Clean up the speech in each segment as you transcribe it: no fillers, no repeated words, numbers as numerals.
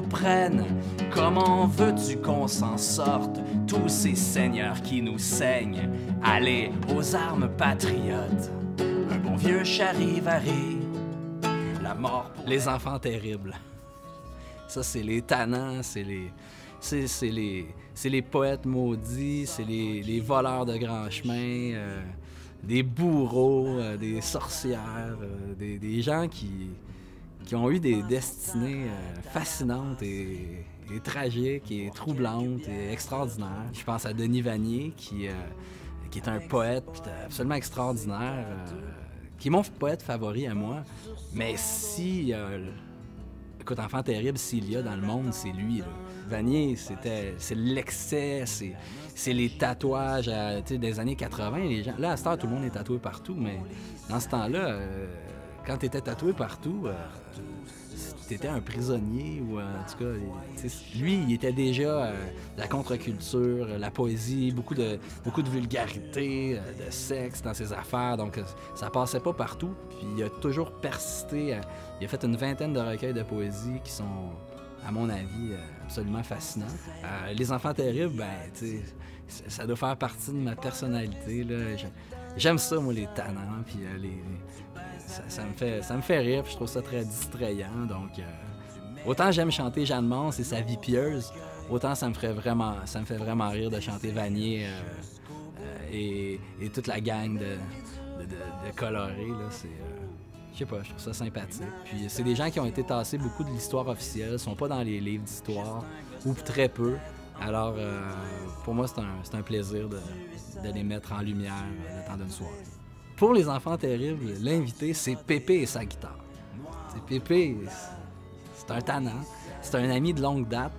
nous prennent. Comment veux-tu qu'on s'en sorte? Tous ces seigneurs qui nous saignent. Allez, aux armes patriotes. Un bon vieux charivari. La mort pour les enfants terribles. Ça, c'est les tannants, c'est les poètes maudits, c'est les voleurs de grands chemins, des bourreaux, des sorcières, des gens qui ont eu des destinées fascinantes et tragiques et troublantes et extraordinaires. Je pense à Denis Vanier, qui est un poète absolument extraordinaire, qui est mon poète favori à moi. Mais si... écoute, enfant terrible, s'il y a dans le monde, c'est lui, là. Vanier, c'est l'excès, c'est les tatouages des années 80. Les gens, là, à cette heure, tout le monde est tatoué partout, mais dans ce temps-là, quand tu étais tatoué partout, tu étais un prisonnier, ou en tout cas, lui, il était déjà la contre-culture, la poésie, beaucoup de vulgarité, de sexe dans ses affaires, donc ça passait pas partout. Puis il a toujours persisté, il a fait une vingtaine de recueils de poésie qui sont, à mon avis, absolument fascinants. Les enfants terribles, ben, tu sais, ça doit faire partie de ma personnalité, là. J'aime ça, moi, les tannants, puis ça me fait rire, puis je trouve ça très distrayant. Donc, autant j'aime chanter Jeanne Mance et sa vie pieuse, autant ça me fait vraiment rire de chanter Vanier et toute la gang de colorés, là. Je sais pas, je trouve ça sympathique. Puis c'est des gens qui ont été tassés beaucoup de l'histoire officielle, sont pas dans les livres d'histoire, ou très peu. Alors, pour moi, c'est un plaisir de les mettre en lumière le temps d'une soirée. Pour les enfants terribles, l'invité, c'est Pépé et sa guitare. Pépé, c'est un tannant, c'est un ami de longue date.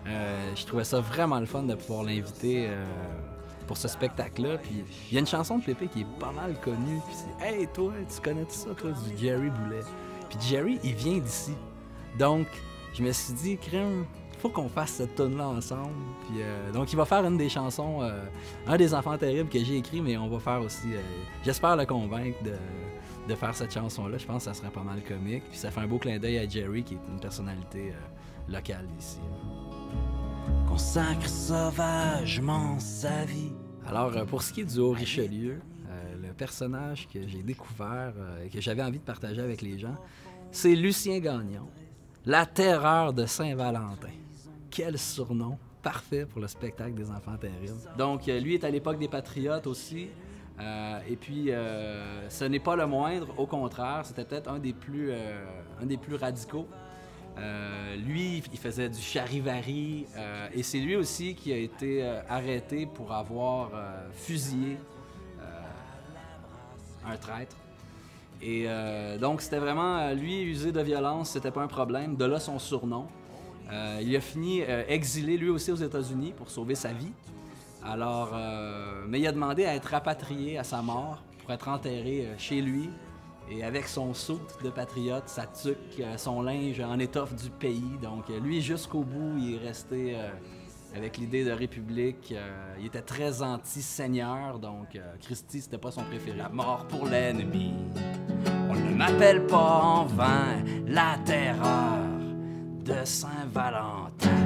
Je trouvais ça vraiment le fun de pouvoir l'inviter pour ce spectacle-là. Puis il y a une chanson de Pépé qui est pas mal connue. Puis c'est « Hey, toi, tu connais tout ça, toi, du Jerry Boulet? » Puis Jerry, il vient d'ici. Donc, je me suis dit, crème, faut qu'on fasse cette tune-là ensemble. Puis, donc, il va faire une des chansons, un des enfants terribles que j'ai écrit, mais on va faire aussi, j'espère le convaincre de faire cette chanson-là. Je pense que ça serait pas mal comique. Puis ça fait un beau clin d'œil à Jerry, qui est une personnalité locale ici. Consacre sauvagement sa vie. Alors, pour ce qui est du Haut-Richelieu, le personnage que j'ai découvert et que j'avais envie de partager avec les gens, c'est Lucien Gagnon, la terreur de Saint-Valentin. Quel surnom parfait pour le spectacle des enfants terribles. Donc, lui est à l'époque des Patriotes aussi. Et puis, ce n'est pas le moindre, au contraire, c'était peut-être un des plus radicaux. Lui, il faisait du charivari et c'est lui aussi qui a été arrêté pour avoir fusillé un traître. Et donc, c'était vraiment, lui, user de violence, c'était pas un problème. De là, son surnom. Il a fini exilé, lui aussi, aux États-Unis pour sauver sa vie. Alors, mais il a demandé à être rapatrié à sa mort pour être enterré chez lui. Et avec son soute de patriote, sa tuque, son linge en étoffe du pays. Donc, lui, jusqu'au bout, il est resté avec l'idée de république. Il était très anti-seigneur, donc Christie, c'était pas son préféré. La mort pour l'ennemi, on ne m'appelle pas en vain la terreur de Saint-Valentin.